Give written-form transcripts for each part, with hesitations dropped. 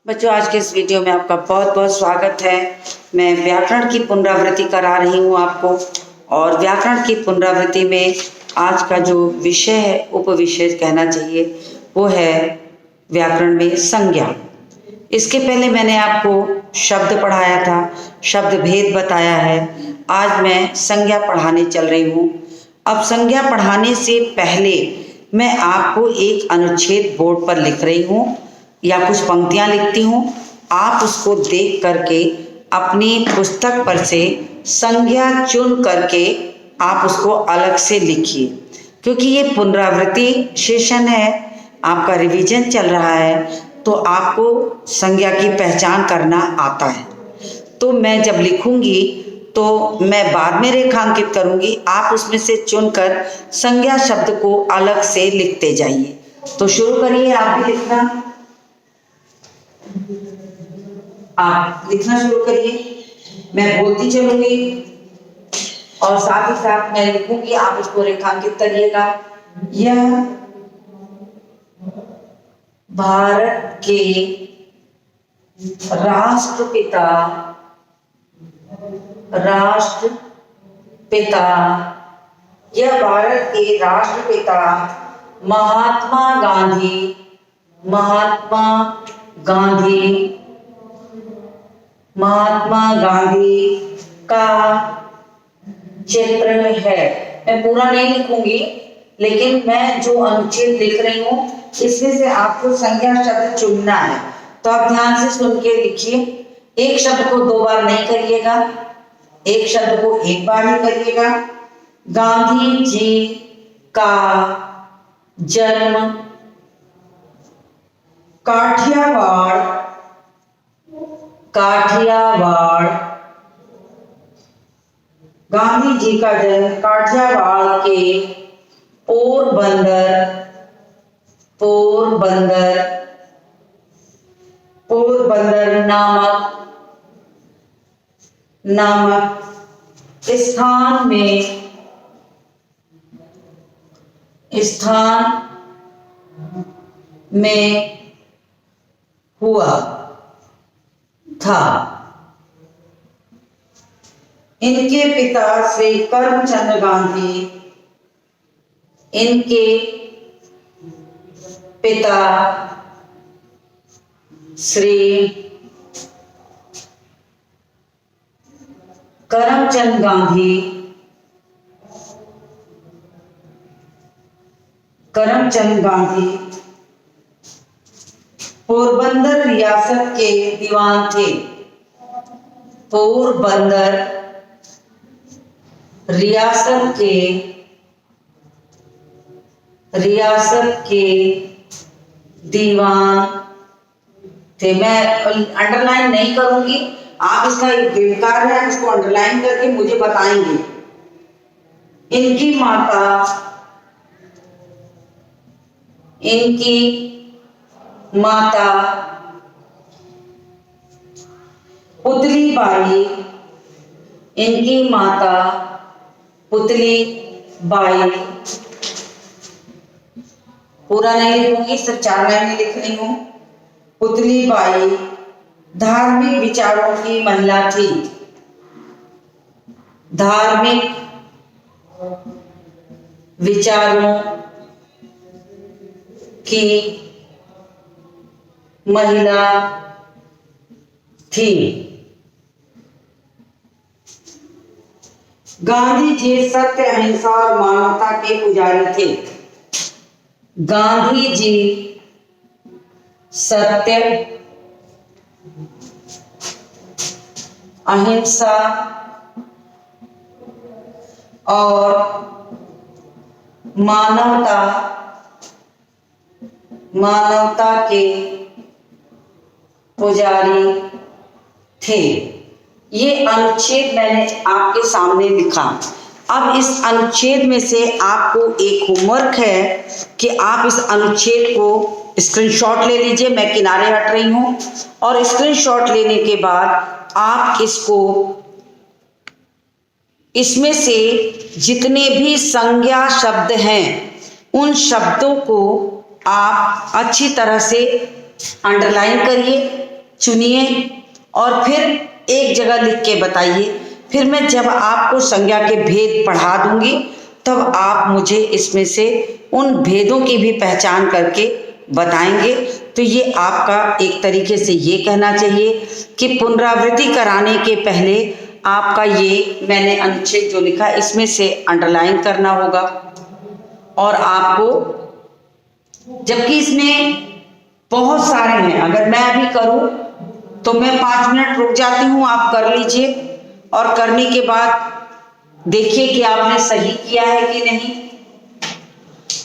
बच्चों, आज के इस वीडियो में आपका बहुत बहुत स्वागत है। मैं व्याकरण की पुनरावृत्ति करा रही हूँ आपको। और व्याकरण की पुनरावृत्ति में आज का जो विषय है, उपविषय कहना चाहिए, वो है व्याकरण में संज्ञा। इसके पहले मैंने आपको शब्द पढ़ाया था, शब्द भेद बताया है। आज मैं संज्ञा पढ़ाने चल रही हूँ। अब संज्ञा पढ़ाने से पहले मैं आपको एक अनुच्छेद बोर्ड पर लिख रही हूँ या कुछ पंक्तियां लिखती हूँ। आप उसको देख करके अपनी पुस्तक पर से संज्ञा चुन करके आप उसको अलग से लिखिए, क्योंकि ये पुनरावृत्ति सेशन है, आपका रिवीजन चल रहा है, तो आपको संज्ञा की पहचान करना आता है। तो मैं जब लिखूंगी तो मैं बाद में रेखांकित करूंगी, आप उसमें से चुनकर संज्ञा शब्द को अलग से लिखते जाइए। तो शुरू करिए, आप भी लिखना, आप लिखना शुरू करिए। मैं बोलती चलूंगी और साथ ही साथ मैं लिखूंगी, आप उसको रेखांकित करिएगा। यह भारत के राष्ट्रपिता यह भारत के राष्ट्रपिता महात्मा गांधी का चित्र है। मैं पूरा नहीं लिखूंगी, लेकिन मैं जो अनुच्छेद लिख रही हूँ इसमें से आपको संज्ञा शब्द चुनना है। तो आप ध्यान से सुन के लिखिए। एक शब्द को दो बार नहीं करिएगा, एक शब्द को एक बार ही करिएगा। गांधी जी का जन्म गांधी जी का जन्म काठियावाड़ के पोरबंदर नामक स्थान में हुआ था। इनके पिता श्री करमचंद गांधी पोरबंदर रियासत के दीवान थे। पोरबंदर रियासत के दीवान थे। मैं अंडरलाइन नहीं करूंगी, आप इसका एक विकार है, इसको अंडरलाइन करके मुझे बताएंगे। इनकी माता पुतली बाई, पूरा नहीं लिखूंगी, सिर्फ 4 लाइनें लिख रही हूं। पुतली बाई धार्मिक विचारों की महिला थी। धार्मिक विचारों की महिला थी। गांधी जी सत्य, अहिंसा और मानवता के पुजारी थे। गांधी जी सत्य, अहिंसा और मानवता के पुजारी थे। ये अनुच्छेद मैंने आपके सामने लिखा। अब इस अनुच्छेद में से आपको एक होमवर्क है कि आप इस अनुच्छेद को स्क्रीनशॉट ले लीजिए। मैं किनारे हट रही हूं, और स्क्रीनशॉट लेने के बाद आप इसमें से जितने भी संज्ञा शब्द हैं उन शब्दों को आप अच्छी तरह से अंडरलाइन करिए चुनिए और फिर एक जगह लिख के बताइए। फिर मैं जब आपको संज्ञा के भेद पढ़ा दूंगी तब आप मुझे इसमें से उन भेदों की भी पहचान करके बताएंगे। तो ये आपका एक तरीके से ये कहना चाहिए कि पुनरावृत्ति कराने के पहले आपका ये मैंने अनुच्छेद जो लिखा इसमें से अंडरलाइन करना होगा। और आपको, जबकि इसमें बहुत सारे हैं, अगर मैं अभी करूं तो मैं 5 मिनट रुक जाती हूं, आप कर लीजिए और करने के बाद देखिए कि आपने सही किया है कि नहीं।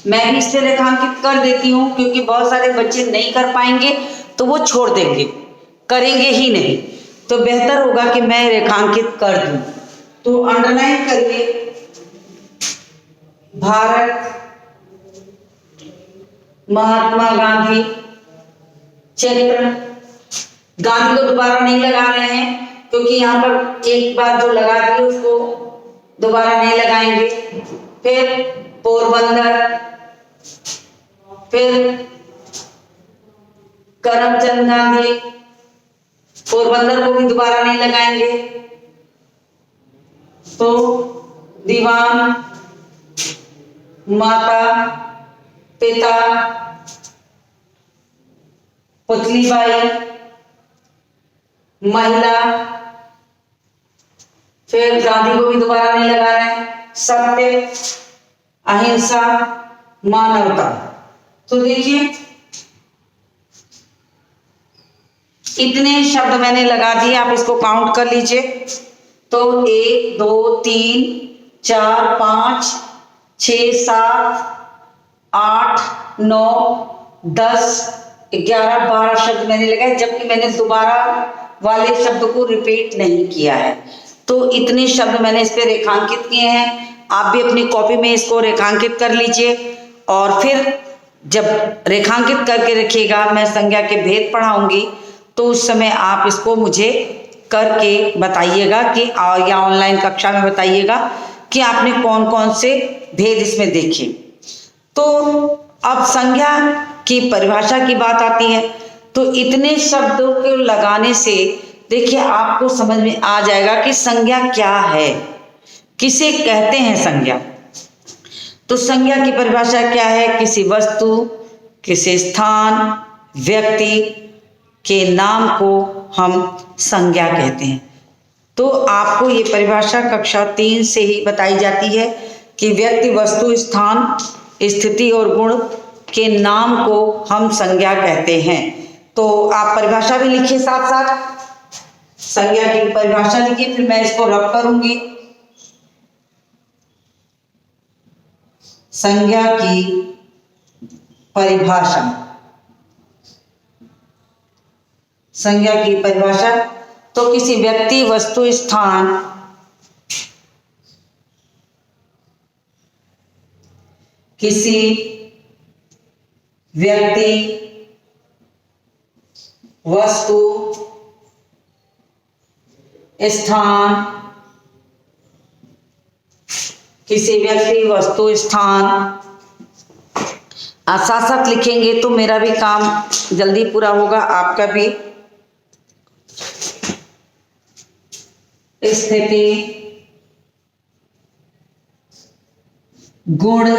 मैं भी इससे रेखांकित कर देती हूँ क्योंकि बहुत सारे बच्चे नहीं कर पाएंगे तो वो छोड़ देंगे, करेंगे ही नहीं, तो बेहतर होगा कि मैं रेखांकित कर दूं। तो अंडरलाइन करिए, भारत महात्मा गांधी चित्र। गांधी को दोबारा नहीं लगा रहे हैं क्योंकि यहाँ पर एक बार जो लगा दिए उसको दोबारा नहीं लगाएंगे। फिर पोरबंदर, फिर करमचंद गांधी, पोरबंदर को भी दोबारा नहीं लगाएंगे। तो दीवान, माता पिता, पुतलीबाई, महिला, फिर गांधी को भी दोबारा नहीं लगा रहे हैं, सत्य, अहिंसा, मानवता। तो देखिए इतने शब्द मैंने लगा दिए, आप इसको काउंट कर लीजिए। तो 1 2 3 4 5 6 7 8 9 10 11 12 शब्द मैंने लगाए, जबकि मैंने दोबारा वाले शब्द को रिपीट नहीं किया है। तो इतने शब्द मैंने इस पे रेखांकित किए हैं। आप भी अपनी कॉपी में इसको रेखांकित कर लीजिए और फिर जब रेखांकित करके रखिएगा, मैं संज्ञा के भेद पढ़ाऊंगी तो उस समय आप इसको मुझे करके बताइएगा कि या ऑनलाइन कक्षा में बताइएगा कि आपने कौन कौन से भेद इसमें देखे। तो अब संज्ञा की परिभाषा की बात आती है। तो इतने शब्दों को लगाने से देखिए आपको समझ में आ जाएगा कि संज्ञा क्या है, किसे कहते हैं संज्ञा। तो संज्ञा की परिभाषा क्या है? किसी वस्तु, किसी स्थान, व्यक्ति के नाम को हम संज्ञा कहते हैं। तो आपको ये परिभाषा कक्षा 3 से ही बताई जाती है कि व्यक्ति, वस्तु, स्थान, स्थिति और गुण के नाम को हम संज्ञा कहते हैं। तो आप परिभाषा भी लिखिए, साथ साथ संज्ञा की परिभाषा लिखिए, फिर मैं इसको रब करूंगी। संज्ञा की परिभाषा, संज्ञा की परिभाषा तो किसी व्यक्ति, वस्तु, स्थान, किसी व्यक्ति, वस्तु, स्थान, किसी व्यक्ति, वस्तु, स्थान, साथ साथ लिखेंगे तो मेरा भी काम जल्दी पूरा होगा, आपका भी। स्थिति, गुण,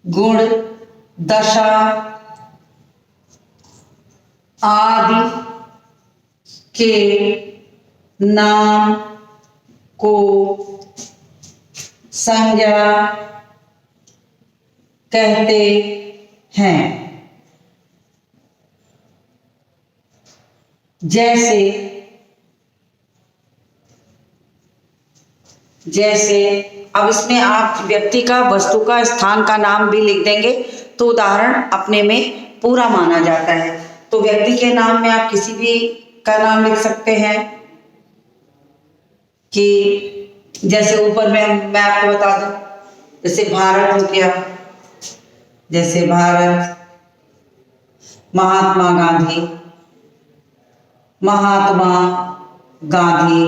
गुण, दशा आदि के नाम को संज्ञा कहते हैं। जैसे अब इसमें आप व्यक्ति का, वस्तु का, स्थान का नाम भी लिख देंगे तो उदाहरण अपने में पूरा माना जाता है। तो व्यक्ति के नाम में आप किसी भी का नाम लिख सकते हैं कि जैसे ऊपर में मैं आपको बता दूं, जैसे भारत हो गया, जैसे भारत, महात्मा गांधी, महात्मा गांधी,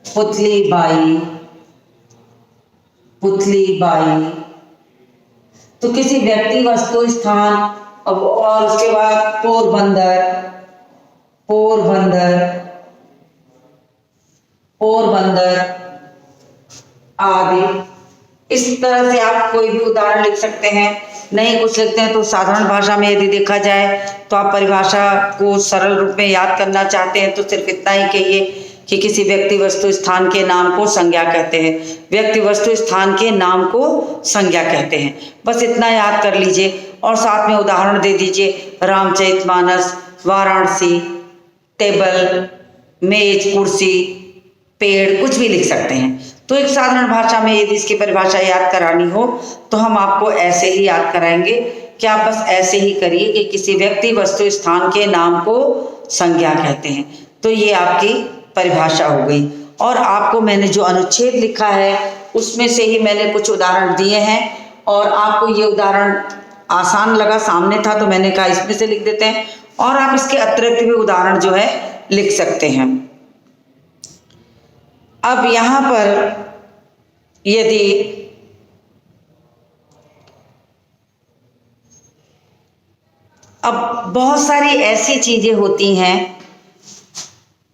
पुतलीबाई, पुतलीबाई, तो किसी व्यक्ति, वस्तु, स्थान और उसके बाद पोरबंदर, पोरबंदर, पोरबंदर आदि, इस तरह से आप कोई भी उदाहरण लिख सकते हैं। नहीं कुछ लिखते हैं तो साधारण भाषा में यदि देखा जाए तो आप परिभाषा को सरल रूप में याद करना चाहते हैं तो सिर्फ इतना ही कहिए कि किसी व्यक्ति, वस्तु, स्थान के नाम को संज्ञा कहते हैं। व्यक्ति, वस्तु, स्थान के नाम को संज्ञा कहते हैं, बस इतना याद कर लीजिए और साथ में उदाहरण दे दीजिए। रामचरितमानस, वाराणसी, टेबल, मेज, कुर्सी, पेड़, कुछ भी लिख सकते हैं। तो एक साधारण भाषा में यदि इसकी परिभाषा याद करानी हो तो हम आपको ऐसे ही याद कराएंगे कि आप बस ऐसे ही करिए कि किसी व्यक्ति, वस्तु, स्थान के नाम को संज्ञा कहते हैं। तो ये आपकी परिभाषा हो गई। और आपको मैंने जो अनुच्छेद लिखा है उसमें से ही मैंने कुछ उदाहरण दिए हैं और आपको ये उदाहरण आसान लगा, सामने था तो मैंने कहा इसमें से लिख देते हैं और आप इसके अतिरिक्त भी उदाहरण जो है लिख सकते हैं। अब यहाँ पर यदि अब बहुत सारी ऐसी चीजें होती हैं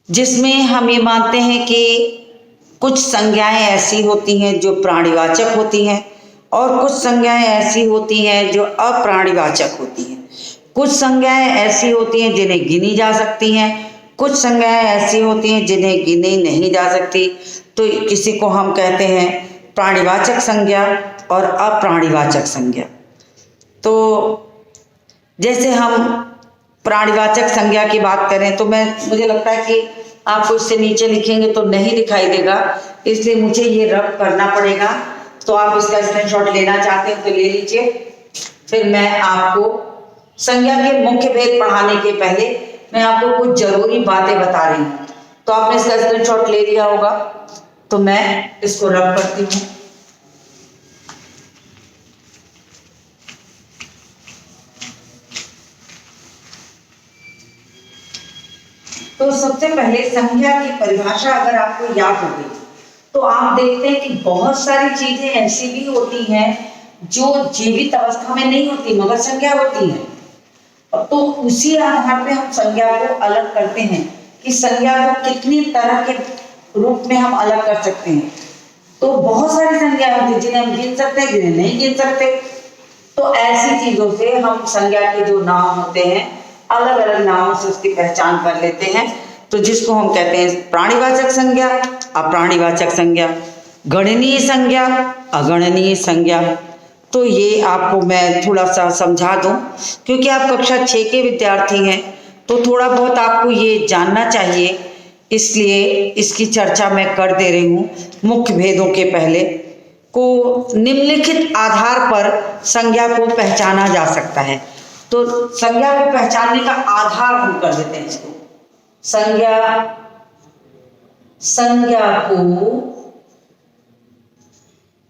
जिसमें हम ये मानते हैं कि कुछ संज्ञाएं ऐसी होती हैं जो प्राणीवाचक होती हैं और कुछ संज्ञाएं ऐसी होती हैं जो अप्राणीवाचक होती हैं। कुछ संज्ञाएं ऐसी होती हैं जिन्हें गिनी जा सकती हैं, कुछ संज्ञाएं ऐसी होती हैं जिन्हें गिनी नहीं जा सकती। तो किसी को हम कहते हैं प्राणीवाचक संज्ञा और अप्राणीवाचक संज्ञा। तो जैसे हम प्राणीवाचक संज्ञा की बात करें तो मुझे लगता है कि आपको इससे नीचे लिखेंगे तो नहीं दिखाई देगा, इसलिए मुझे ये रब करना पड़ेगा। तो आप इसका स्क्रीनशॉट लेना चाहते हैं तो ले लीजिए। फिर मैं आपको संज्ञा के मुख्य भेद पढ़ाने के पहले मैं आपको कुछ जरूरी बातें बता रही हूँ। तो आपने इसका स्क्रीनशॉट ले लिया होगा, तो मैं इसको रब करती हूँ। तो सबसे पहले संज्ञा की परिभाषा अगर आपको याद हो गई तो आप देखते हैं कि बहुत सारी चीजें ऐसी भी होती हैं जो जीवित अवस्था में नहीं होती मगर संज्ञा होती है। तो उसी आधार पे हम संज्ञा को अलग करते हैं कि संज्ञा को कितनी तरह के रूप में हम अलग कर सकते हैं। तो बहुत सारी संज्ञा होती है जिन्हें हम गिन सकते हैं, जिन्हें नहीं गिन सकते। तो ऐसी चीजों से हम संज्ञा के जो नाम होते हैं अलग अलग नामों से उसकी पहचान कर लेते हैं। तो जिसको हम कहते हैं प्राणीवाचक संज्ञा, अप्राणीवाचक संज्ञा, गणनीय संज्ञा, अगणनीय संज्ञा। तो ये आपको मैं थोड़ा सा समझा दूं क्योंकि आप कक्षा 6 के विद्यार्थी हैं तो थोड़ा बहुत आपको ये जानना चाहिए, इसलिए इसकी चर्चा मैं कर दे रही हूँ। मुख्य भेदों के पहले को निम्नलिखित आधार पर संज्ञा को पहचाना जा सकता है। तो संज्ञा को पहचानने का आधार हम कर देते हैं इसको। संज्ञा को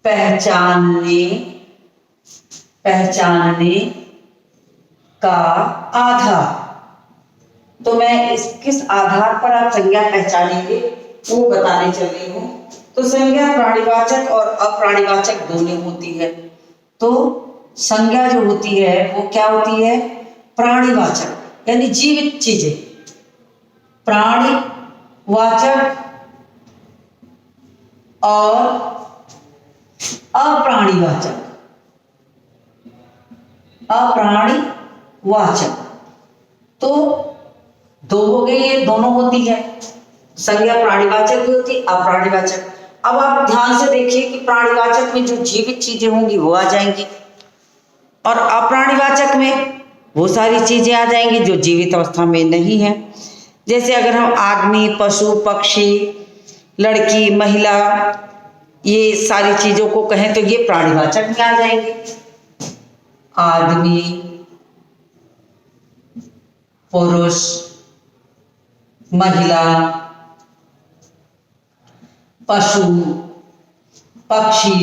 पहचानने का आधार। तो मैं किस आधार पर आप संज्ञा पहचानेंगे वो बताने चल रही हूँ। तो संज्ञा प्राणीवाचक और अप्राणीवाचक दोनों होती है। तो संज्ञा जो होती है वो क्या होती है? प्राणीवाचक यानी जीवित चीजें, प्राणीवाचक और अप्राणीवाचक। तो दो हो गई, ये दोनों होती है। संज्ञा प्राणीवाचक भी होती है, अप्राणीवाचक। अब आप ध्यान से देखिए कि प्राणीवाचक में जो जीवित चीजें होंगी वो आ जाएंगी और अप्राणीवाचक में वो सारी चीजें आ जाएंगी जो जीवित अवस्था में नहीं है। जैसे अगर हम आदमी, पशु, पक्षी, लड़की, महिला, ये सारी चीजों को कहें तो ये प्राणीवाचक में आ जाएंगे। आदमी, पुरुष, महिला, पशु, पक्षी,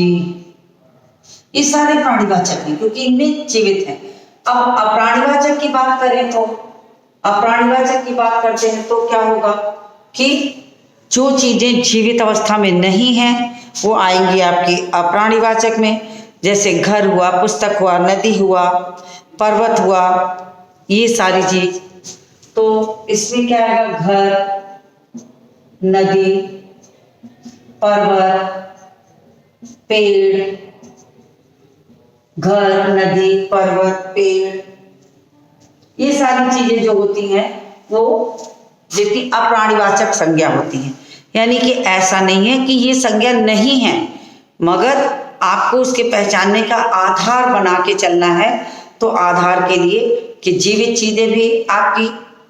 ये सारे प्राणीवाचक हैं क्योंकि इनमें जीवित है। अब अप्राणीवाचक की बात करें तो अप्राणीवाचक की बात करते हैं तो क्या होगा कि जो चीजें जीवित अवस्था में नहीं हैं वो आएंगी आपकी अप्राणीवाचक में। जैसे घर हुआ, पुस्तक हुआ, नदी हुआ, पर्वत हुआ, ये सारी चीज। तो इसमें क्या आएगा? घर, नदी, पर्वत, पेड़, घर, नदी, पर्वत, पेड़, ये सारी चीजें जो होती हैं वो जितनी अप्राणीवाचक संज्ञा होती हैं। यानी कि ऐसा नहीं है कि ये संज्ञा नहीं है, मगर आपको उसके पहचानने का आधार बना के चलना है। तो आधार के लिए कि जीवित चीजें भी आपकी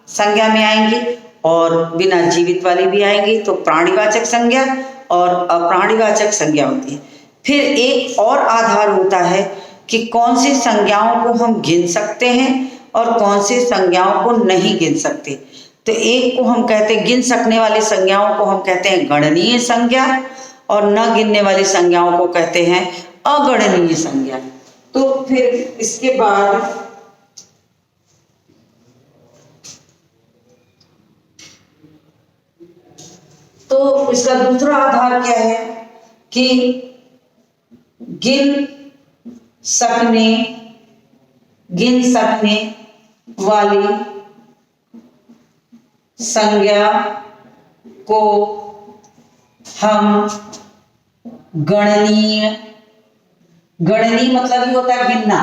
संज्ञा में आएंगी और बिना जीवित वाली भी आएंगी, तो प्राणीवाचक संज्ञा और अप्राणीवाचक संज्ञा होती है। फिर एक और आधार होता है कि कौन सी संज्ञाओं को हम गिन सकते हैं और कौन सी संज्ञाओं को नहीं गिन सकते। तो एक को हम कहते हैं, गिन सकने वाली संज्ञाओं को हम कहते हैं गणनीय संज्ञा, और न गिनने वाली संज्ञाओं को कहते हैं अगणनीय संज्ञा। तो फिर इसके बाद तो इसका दूसरा आधार क्या है कि गिन सकने वाली संज्ञा को हम गणनीय मतलब ये होता है गिनना,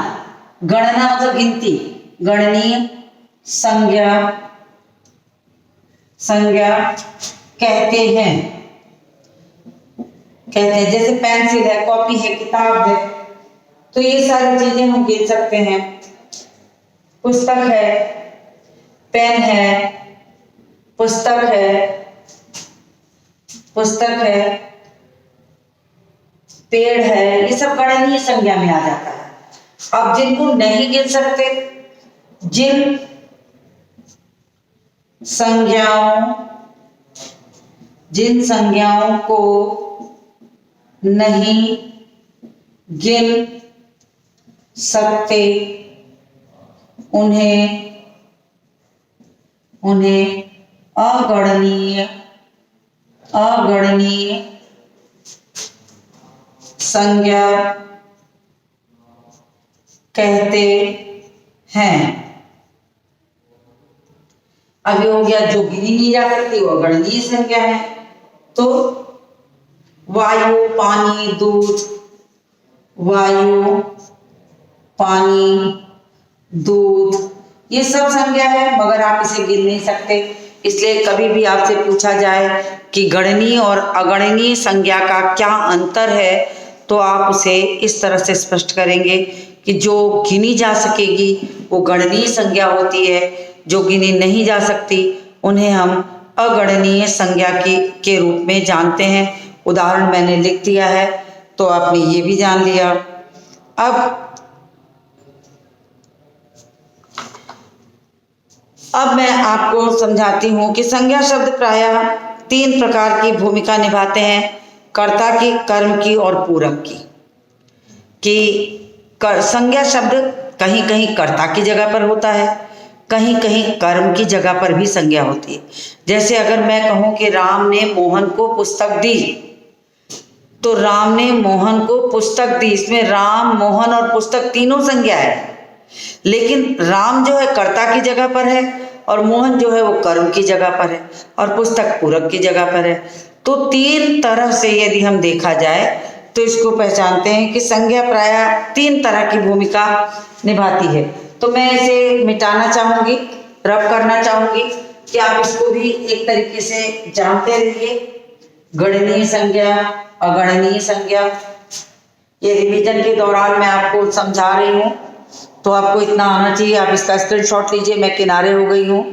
गणना मतलब गिनती, गणनीय संज्ञा कहते हैं। जैसे पेंसिल है, कॉपी है, किताब है, तो ये सारी चीजें हम गिन सकते हैं। पुस्तक है, पेन है, पुस्तक है, पेड़ है, ये सब गणनीय संज्ञा में आ जाता है। अब जिनको नहीं गिन सकते, जिन संज्ञाओं को नहीं गिन सकते, उन्हें अगणनीय संज्ञा कहते हैं। अब ये हो गया जो गिनी नहीं जा सकती वो अगणनीय संज्ञा है। तो वायु, पानी, दूध, वायु, पानी, दूध, ये सब संज्ञा है, मगर आप इसे गिन नहीं सकते। इसलिए कभी भी आपसे पूछा जाए कि गणनीय और अगणनीय संज्ञा का क्या अंतर है, तो आप उसे इस तरह से स्पष्ट करेंगे कि जो गिनी जा सकेगी वो गणनीय संज्ञा होती है, जो गिनी नहीं जा सकती उन्हें हम अगणनीय संज्ञा के रूप में जानते हैं। उदाहरण मैंने लिख दिया है, तो आपने ये भी जान लिया। अब मैं आपको समझाती हूँ कि संज्ञा शब्द प्रायः 3 प्रकार की भूमिका निभाते हैं, कर्ता की, कर्म की और पूरक की। कि संज्ञा शब्द कहीं कहीं कर्ता की जगह पर होता है, कहीं कहीं कर्म की जगह पर भी संज्ञा होती है। जैसे अगर मैं कहूँ कि राम ने मोहन को पुस्तक दी, तो राम ने मोहन को पुस्तक दी, इसमें राम, मोहन और पुस्तक तीनों संज्ञा है। लेकिन राम जो है कर्ता की जगह पर है और मोहन जो है वो कर्म की जगह पर है और पुस्तक पूरक की जगह पर है। तो 3 तरह से यदि हम देखा जाए तो इसको पहचानते हैं कि संज्ञा प्रायः 3 तरह की भूमिका निभाती है। तो मैं इसे मिटाना चाहूंगी, रब करना चाहूंगी कि आप इसको भी एक तरीके से जानते रहिए। गणनीय संज्ञा, अगणनीय संज्ञा, ये रिवीजन के दौरान मैं आपको समझा रही हूँ, तो आपको इतना आना चाहिए। आप इसका स्क्रीनशॉट लीजिए, मैं किनारे हो गई हूँ,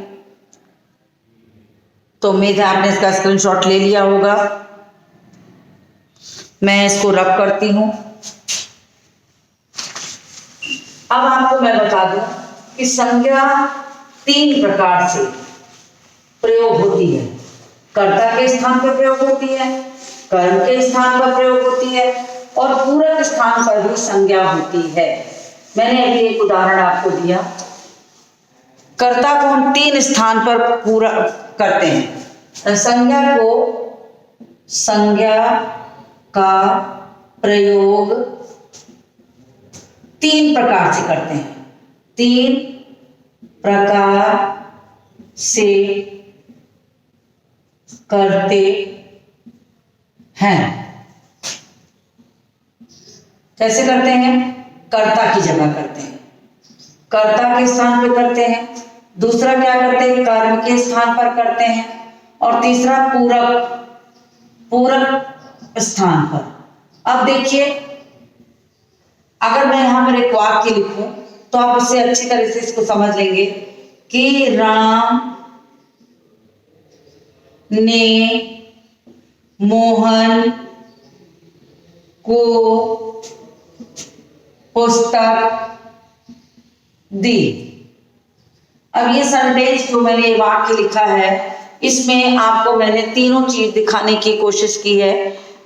तो उम्मीद है आपने इसका स्क्रीनशॉट ले लिया होगा। मैं इसको रब करती हूँ। अब आपको मैं बता दूं कि संज्ञा 3 प्रकार से प्रयोग होती है। कर्ता के स्थान पर प्रयोग होती है, कर्म के स्थान पर प्रयोग होती है और पूरक स्थान पर भी संज्ञा होती है। मैंने अभी एक उदाहरण आपको दिया। कर्ता को हम 3 स्थान पर पूरा करते हैं। संज्ञा का प्रयोग तीन प्रकार से करते हैं, तीन प्रकार से करते हैं। कैसे करते हैं? कर्ता की जगह करते हैं, कर्ता के स्थान पे करते हैं। दूसरा क्या करते हैं? कर्म के स्थान पर करते हैं। और तीसरा पूरक स्थान पर। अब देखिए, अगर मैं यहां पर एक वाक्य लिखूं तो आप उससे अच्छी तरह से इसको समझ लेंगे कि राम ने मोहन को पुस्तक दी। अब ये सेंटेंस जो मैंने वाक्य लिखा है, इसमें आपको मैंने तीनों चीज दिखाने की कोशिश की है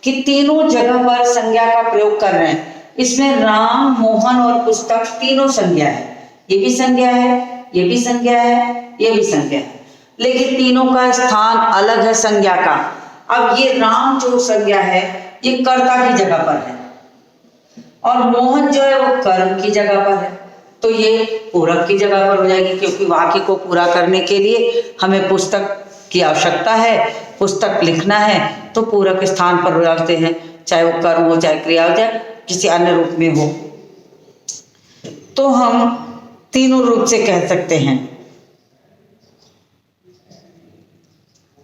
कि तीनों जगह पर संज्ञा का प्रयोग कर रहे हैं। इसमें राम, मोहन और पुस्तक तीनों संज्ञा है। ये भी संज्ञा है, ये भी संज्ञा है, ये भी संज्ञा है, लेकिन तीनों का स्थान अलग है संज्ञा का। अब ये राम जो संज्ञा है ये कर्ता की जगह पर है और मोहन जो है वो कर्म की जगह पर है, तो ये पूरक की जगह पर हो जाएगी, क्योंकि वाक्य को पूरा करने के लिए हमें पुस्तक की आवश्यकता है, पुस्तक लिखना है, तो पूरक स्थान पर हो जाते हैं, चाहे वो कर्म हो, चाहे क्रिया हो, चाहे किसी अन्य रूप में हो। तो हम तीनों रूप से कह सकते हैं।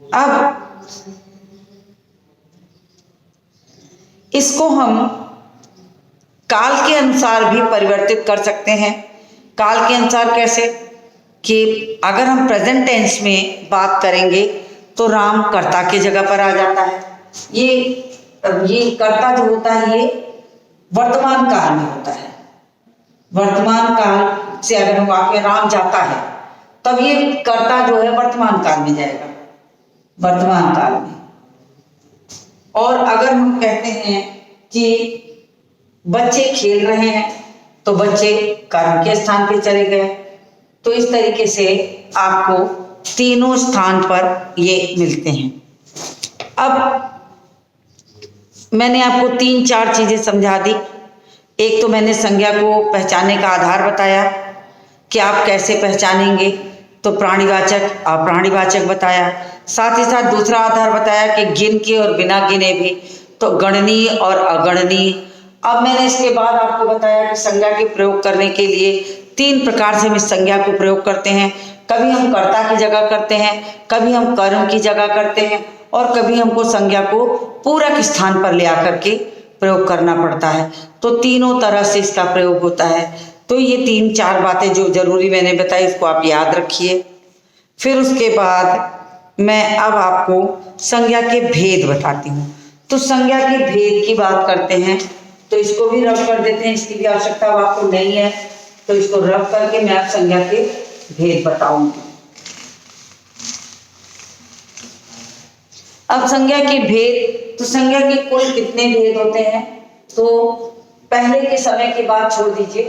अब इसको हम काल के अनुसार भी परिवर्तित कर सकते हैं। काल के अनुसार कैसे? कि अगर हम प्रेजेंट टेंस में बात करेंगे तो राम कर्ता की जगह पर आ जाता है। ये कर्ता जो होता है ये वर्तमान काल में होता है। वर्तमान काल से अगर हम वाक्य राम जाता है तब ये कर्ता जो है वर्तमान काल में जाएगा, वर्तमान काल में। और अगर हम कहते हैं कि बच्चे खेल रहे हैं तो बच्चे कर्म के स्थान पे चले गए। तो इस तरीके से आपको तीनों स्थान पर ये मिलते हैं। अब मैंने आपको 3-4 चीजें समझा दी। एक तो मैंने संज्ञा को पहचानने का आधार बताया कि आप कैसे पहचानेंगे, तो प्राणीवाचक, अप्राणीवाचक बताया। साथ ही साथ दूसरा आधार बताया कि गिन के और बिना गिने भी, तो गणनीय और अगणनीय। अब मैंने इसके बाद आपको बताया कि संज्ञा के प्रयोग करने के लिए 3 प्रकार से हम इस संज्ञा को प्रयोग करते हैं। कभी हम कर्ता की जगह करते हैं, कभी हम कर्म की जगह करते हैं, और कभी हमको संज्ञा को पूरक स्थान पर ले आकर के प्रयोग करना पड़ता है। तो तीनों तरह से इसका प्रयोग होता है। तो ये 3-4 बातें जो जरूरी मैंने बताई, इसको आप याद रखिए। फिर उसके बाद मैं अब आपको संज्ञा के भेद बताती हूँ। तो संज्ञा के भेद की बात करते हैं, तो इसको भी रब कर देते हैं, इसकी भी आवश्यकता आपको नहीं है, तो इसको रब करके मैं आप संज्ञा के भेद बताऊंगी। अब संज्ञा के भेद, तो संज्ञा के कुल कितने भेद होते हैं? तो पहले के समय की बात छोड़ दीजिए,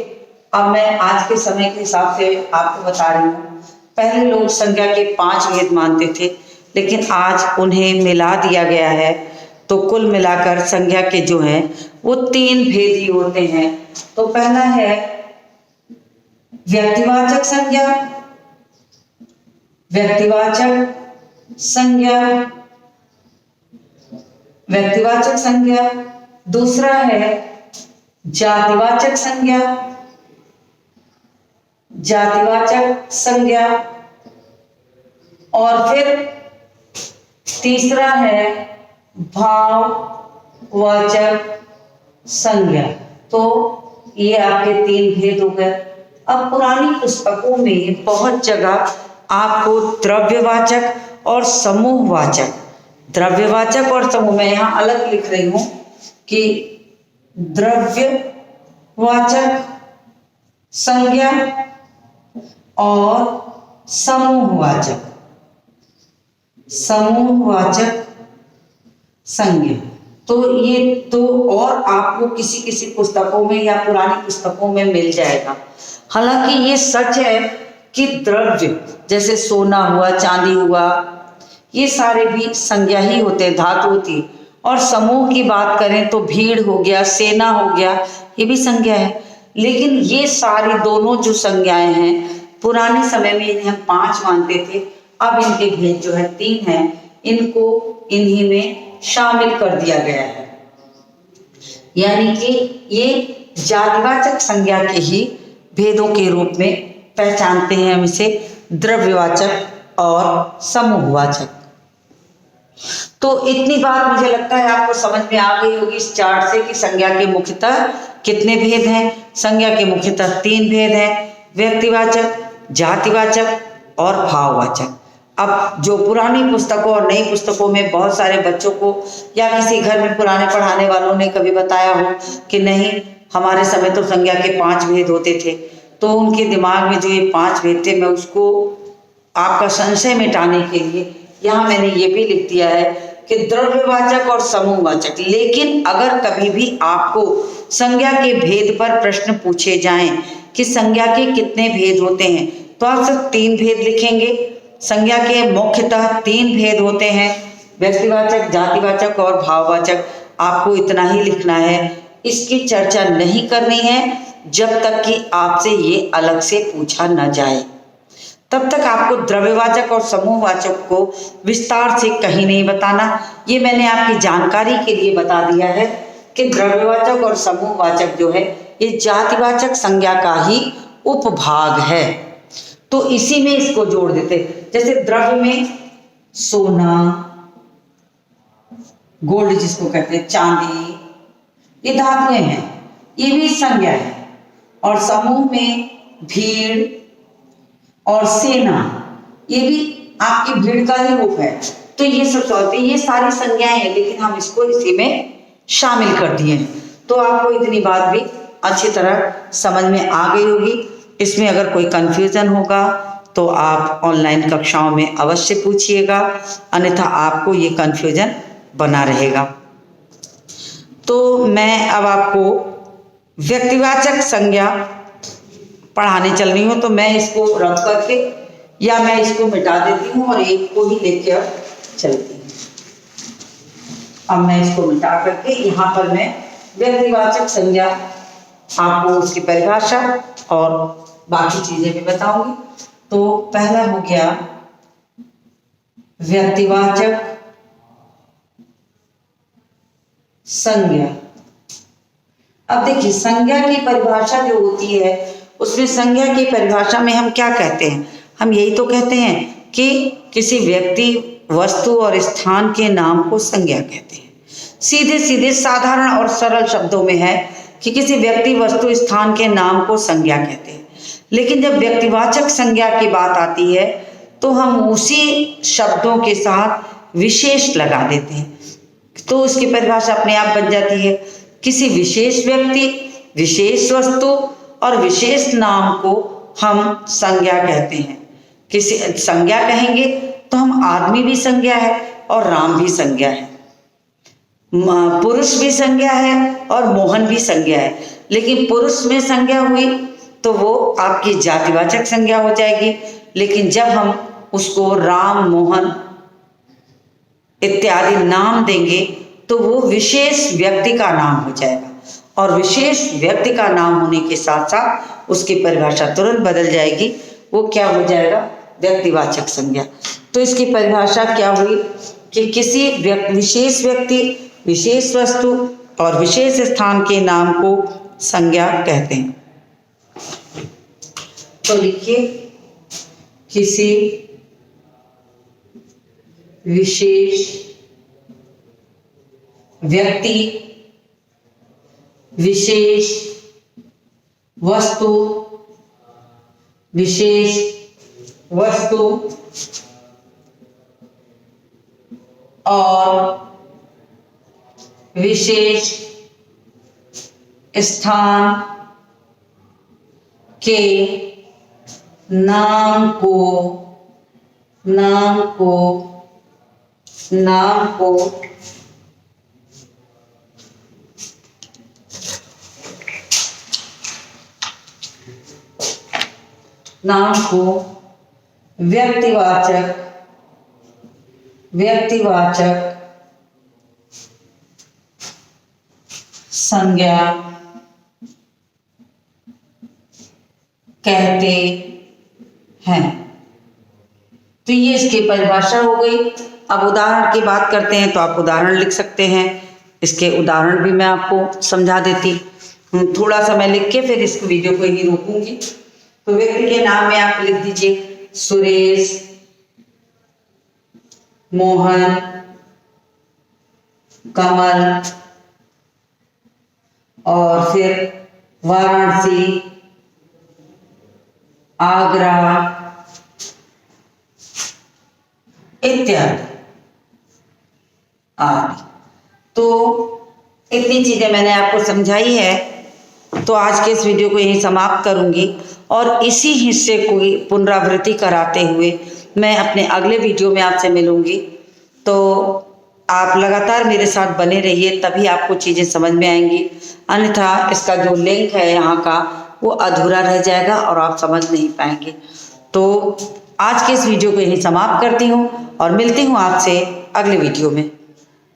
अब मैं आज के समय के हिसाब से आपको बता रही हूँ। पहले लोग संज्ञा के 5 भेद मानते थे, लेकिन आज उन्हें मिला दिया गया है, तो कुल मिलाकर संज्ञा के जो हैं वो 3 भेद ही होते हैं। तो पहला है व्यक्तिवाचक संज्ञा, व्यक्तिवाचक संज्ञा, व्यक्तिवाचक संज्ञा। दूसरा है जातिवाचक संज्ञा, जातिवाचक संज्ञा। और फिर तीसरा है भाववाचक संज्ञा। तो ये आपके 3 भेद हो गए। अब पुरानी पुस्तकों में बहुत जगह आपको द्रव्यवाचक और समूहवाचक, द्रव्यवाचक और समूह, मैं यहाँ अलग लिख रही हूँ कि द्रव्यवाचक संज्ञा और समूहवाचक, समूहवाचक संज्ञा। तो ये तो और आपको किसी किसी पुस्तकों में या पुरानी पुस्तकों में मिल जाएगा। हालांकि ये सच है कि द्रव्य जैसे सोना हुआ, चांदी हुआ, ये सारे भी संज्ञा ही होते हैं, धातु होती है। और समूह की बात करें तो भीड़ हो गया, सेना हो गया, ये भी संज्ञा है। लेकिन ये सारी दोनों जो संज्ञाएं हैं पुराने समय में इन्हें हम 5 मानते थे, अब इनके भेद जो है 3 है, इनको इन्हीं में शामिल कर दिया गया है। यानी कि ये जातिवाचक संज्ञा के ही भेदों के रूप में पहचानते हैं हम इसे, द्रव्यवाचक और समूहवाचक। तो इतनी बात मुझे लगता है आपको समझ में आ गई होगी इस चार्ट से कि संज्ञा के मुख्यतः कितने भेद हैं। संज्ञा के मुख्यतः 3 भेद हैं, व्यक्तिवाचक, जातिवाचक और भाववाचक। अब जो पुरानी पुस्तकों और नई पुस्तकों में बहुत सारे बच्चों को या किसी घर में पुराने पढ़ाने वालों ने कभी बताया हो कि नहीं हमारे समय तो संज्ञा के 5 भेद होते थे, तो उनके दिमाग में जो ये 5 भेद थे, मैं उसको आपका संशय मिटाने के लिए यहाँ मैंने ये भी लिख दिया है कि द्रव्यवाचक और समूहवाचक। लेकिन अगर कभी भी आपको संज्ञा के भेद पर प्रश्न पूछे जाएं कि संज्ञा के कितने भेद होते हैं, तो आप सिर्फ 3 भेद लिखेंगे। संज्ञा के मुख्यतः 3 भेद होते हैं, व्यक्तिवाचक, जातिवाचक और भाववाचक। आपको इतना ही लिखना है, इसकी चर्चा नहीं करनी है जब तक कि आपसे ये अलग से पूछा न जाए। तब तक आपको द्रव्यवाचक और समूहवाचक को विस्तार से कहीं नहीं बताना। ये मैंने आपकी जानकारी के लिए बता दिया है कि द्रव्यवाचक और समूहवाचक जो है ये जातिवाचक संज्ञा का ही उपभाग है, तो इसी में इसको जोड़ देते। जैसे द्रव्य में सोना, गोल्ड जिसको कहते हैं, चांदी, ये धातुएं हैं, ये भी संज्ञा है। और समूह में भीड़ और सेना, ये भी आपकी भीड़ का ही रूप है। तो ये सब होते, ये सारी संज्ञाएं हैं, लेकिन हम इसको इसी में शामिल कर दिए हैं। तो आपको इतनी बात भी अच्छी तरह समझ में आ गई होगी। इसमें अगर कोई कंफ्यूजन होगा तो आप ऑनलाइन कक्षाओं में अवश्य पूछिएगा, अन्यथा आपको ये कंफ्यूजन बना रहेगा। तो मैं अब आपको व्यक्तिवाचक संज्ञा पढ़ाने चल रही हूँ, तो मैं इसको रख करके या मैं इसको मिटा देती हूँ और एक को ही लेके अब चलती हूँ। अब मैं इसको मिटा करके यहाँ पर मैं व्यक्तिवाचक संज्ञा आपको उसकी परिभाषा और बाकी चीजें भी बताऊंगी। तो पहला हो गया व्यक्तिवाचक संज्ञा। अब देखिए संज्ञा की परिभाषा जो होती है, उसमें संज्ञा की परिभाषा में हम क्या कहते हैं, हम यही तो कहते हैं कि किसी व्यक्ति, वस्तु और स्थान के नाम को संज्ञा कहते हैं। सीधे सीधे साधारण और सरल शब्दों में है कि किसी व्यक्ति, वस्तु, स्थान के नाम को संज्ञा कहते हैं। लेकिन जब व्यक्तिवाचक संज्ञा की बात आती है तो हम उसी शब्दों के साथ विशेष लगा देते हैं, तो उसकी परिभाषा अपने आप बन जाती है। किसी विशेष व्यक्ति, विशेष वस्तु और विशेष नाम को हम संज्ञा कहते हैं। किसी संज्ञा कहेंगे तो हम आदमी भी संज्ञा है और राम भी संज्ञा है, पुरुष भी संज्ञा है और मोहन भी संज्ञा है। लेकिन पुरुष में संज्ञा हुई तो वो आपकी जातिवाचक संज्ञा हो जाएगी, लेकिन जब हम उसको राम, मोहन इत्यादि नाम देंगे तो वो विशेष व्यक्ति का नाम हो जाएगा, और विशेष व्यक्ति का नाम होने के साथ साथ उसकी परिभाषा तुरंत बदल जाएगी। वो क्या हो जाएगा, व्यक्तिवाचक संज्ञा। तो इसकी परिभाषा क्या हुई कि किसी विशेष व्यक्ति, विशेष वस्तु और विशेष स्थान के नाम को संज्ञा कहते हैं। तो लिखिए, किसी विशेष व्यक्ति, विशेष वस्तु, विशेष वस्तु और विशेष स्थान के नाम को व्यक्तिवाचक संज्ञा कहते हैं। तो ये इसकी परिभाषा हो गई। अब उदाहरण की बात करते हैं तो आप उदाहरण लिख सकते हैं। इसके उदाहरण भी मैं आपको समझा देती हूँ। थोड़ा सा मैं लिख के फिर इस वीडियो को ही रोकूंगी। तो व्यक्ति के नाम में आप लिख दीजिए सुरेश, मोहन, कमल और फिर वाराणसी, आगरा इत्यादि आदि। तो इतनी चीजें मैंने आपको समझाई है। तो आज के इस वीडियो को यहीं समाप्त करूंगी और इसी हिस्से को पुनरावृत्ति कराते हुए मैं अपने अगले वीडियो में आपसे मिलूंगी। तो आप लगातार मेरे साथ बने रहिए, तभी आपको चीज़ें समझ में आएंगी। अन्यथा इसका जो लिंक है यहाँ का वो अधूरा रह जाएगा और आप समझ नहीं पाएंगे। तो आज के इस वीडियो को यहीं समाप्त करती हूँ और मिलती हूँ आपसे अगले वीडियो में।